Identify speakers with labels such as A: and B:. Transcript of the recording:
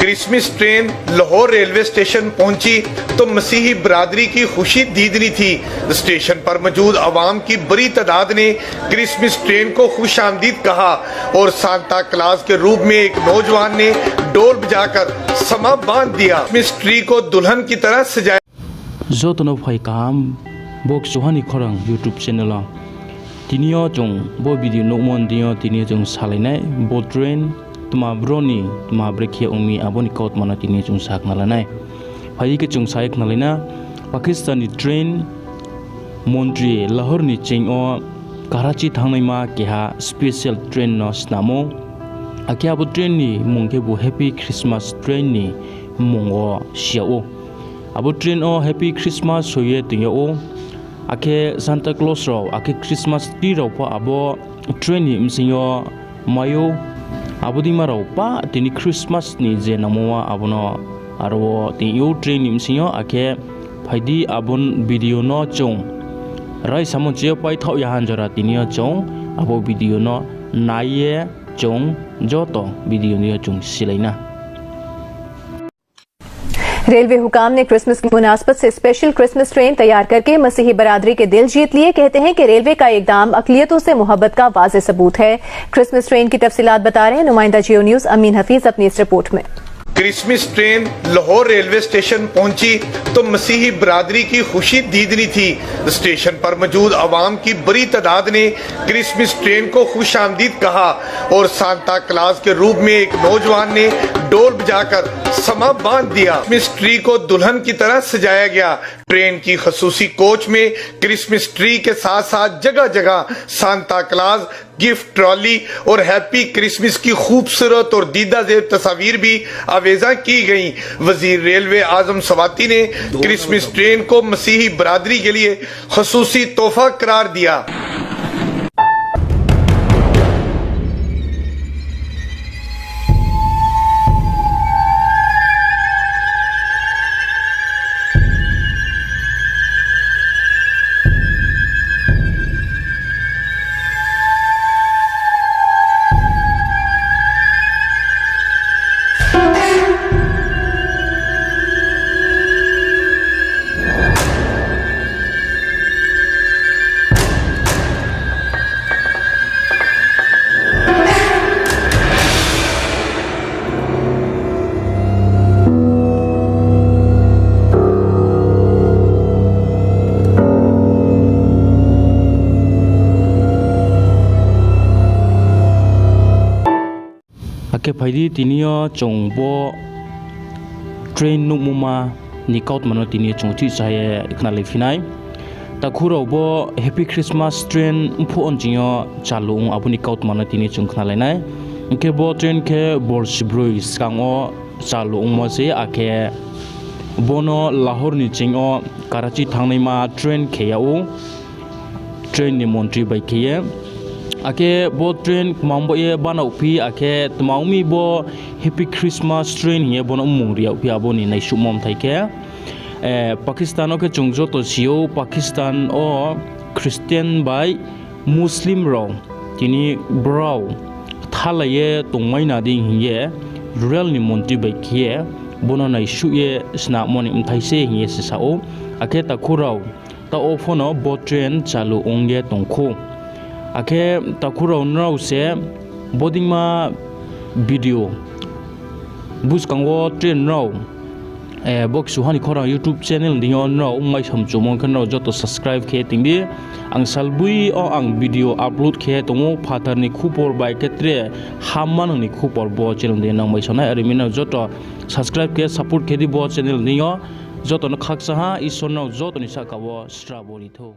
A: Christmas train Lahore railway station पहुंची तो मसीही बरादरी की खुशी दीदनी थी। स्टेशन पर मौजूद अवाम की बड़ी तादाद ने क्रिसमस ट्रेन को खुशामदीद कहा और सांता क्लॉज के रूप में एक नौजवान ने डोल बजाकर समा बांध दिया। क्रिसमस ट्री को दुल्हन की तरह सजाया।
B: जोतनो फाइ काम बक सुहानी खरंग यूट्यूब चैनल तिनियो जों बो वीडियो नोमन दियो तिनियो जों सालायनाय बो ट्रेन तुमा ब्रोनी तुमा ब्रेखिया उमी आबोनी कोट माना तिनियो जों साखना लानाय फाइ के जों सायक नालायना पाकिस्तानी ट्रेन मंत्री लाहौर नि चेंगो कराची थांनायमा केहा स्पेशल ट्रेन न स्नामो आखे आबो ट्रेन नि मुंगे बो हैप्पी क्रिसमस ट्रेन नि मुंगो सियाओ आबो ट्रेन ओ हैप्पी क्रिसमस होये तिंगो आखे सांता क्लॉज रो आखे क्रिसमस ट्री रो पा आबो ट्रेन नि मसियो मायो आबो दिमा रो पा तिनि क्रिसमस नि जे नमोवा आबोनो आरो तियो ट्रेन नि मसियो आखे फाइदि आबोन वीडियो न चों राय सामोचे पाइ थाव याहान जरा तिनियो चों आबो वीडियो न नाये चों जोतो वीडियो नि चों सिलाइना।
C: रेलवे हुकाम ने क्रिसमस की मुनासबत से स्पेशल क्रिसमस ट्रेन तैयार करके मसीही बरादरी के दिल जीत लिए। कहते हैं कि रेलवे का इकदाम अक़लियतों से मोहब्बत का वाज़ेह सबूत है। क्रिसमस ट्रेन की तफसीलात बता रहे हैं नुमाइंदा जियो न्यूज़ अमीन हफीज अपनी इस रिपोर्ट में।
A: Christmas train Lahore railway station पहुंची तो मसीही बरादरी की खुशी दीदनी थी। स्टेशन पर मौजूद अवाम की बड़ी तादाद ने क्रिसमस ट्रेन को खुशामदीद कहा और सांता क्लॉज के रूप में एक नौजवान ने डोल बजाकर समा बांध दिया। क्रिसमस ट्री को दुल्हन की तरह सजाया गया। ट्रेन की खसूसी कोच में क्रिसमस ट्री के साथ साथ जगह जगह सांता क्लॉज, गिफ्ट ट्रॉली और हैप्पी क्रिसमस की खूबसूरत और दीदा ज़ेब तस्वीर भी आवेजा की गई। वजीर रेलवे आजम सवाती ने क्रिसमस ट्रेन को मसीही बरादरी के लिए खसूसी तोहफा करार दिया।
B: आखे फाइदि तिनियो चोंबो ट्रेन नुमुमा निकाउट मनो तिनियो चोंथि साये इखना लेफिनाय ताखुरावबो हैप्पी क्रिसमस ट्रेन उफोन जियो चालु आबु निकाउट मनो तिनियो चोंखना लेनाय के बो ट्रेन के बोरसिब्रुइ सांगो चालु मसे आखे बोनो लाहौर नि चिंगो कराची थांनायमा ट्रेन खेयाउ ट्रेन नि मंत्री बाइखेये आखे बो ट्रेन मांबो ये बानाउ फी आखे तमाउमी बो हैप्पी क्रिसमस ट्रेन ये बोनो मुंगरिया फी आबो नि नाइ सुमम थाइके पाकिस्तानो के चुंगजो तो सियो पाकिस्तान ओ क्रिश्चियन बाय मुस्लिम रो तिनी ब्राउ थालाये तंमाइना दिं हिये रुरल नि मंत्री बाइखिये बोनो नाइ सुये स्ना मनि उमथाइसे हिये सिसाओ आखे ताखुराव ता ओफोनो बो ट्रेन चालु ओंगे तंखो आखे ताखुराव नाव से बोदिंगमा वीडियो बुसकांगो ट्रेन नाव बक सुहानी खरा यूट्यूब चैनल दियो नाव माइ समचुमो खनाव जतो सब्सक्राइब खे तिंबि आं सालबुई ओ आं वीडियो अपलोड खे तमो फाथारनि खुपर बाय केत्रे हामाननि खुपर बो चैनल दे नाव माइसना आरिमिना जतो सब्सक्राइब के सपोर्ट खे दि बो चैनल दियो जतो न खाकसाहा इसोनाव जतो नि साकाबो स्ट्राबोरि थौ।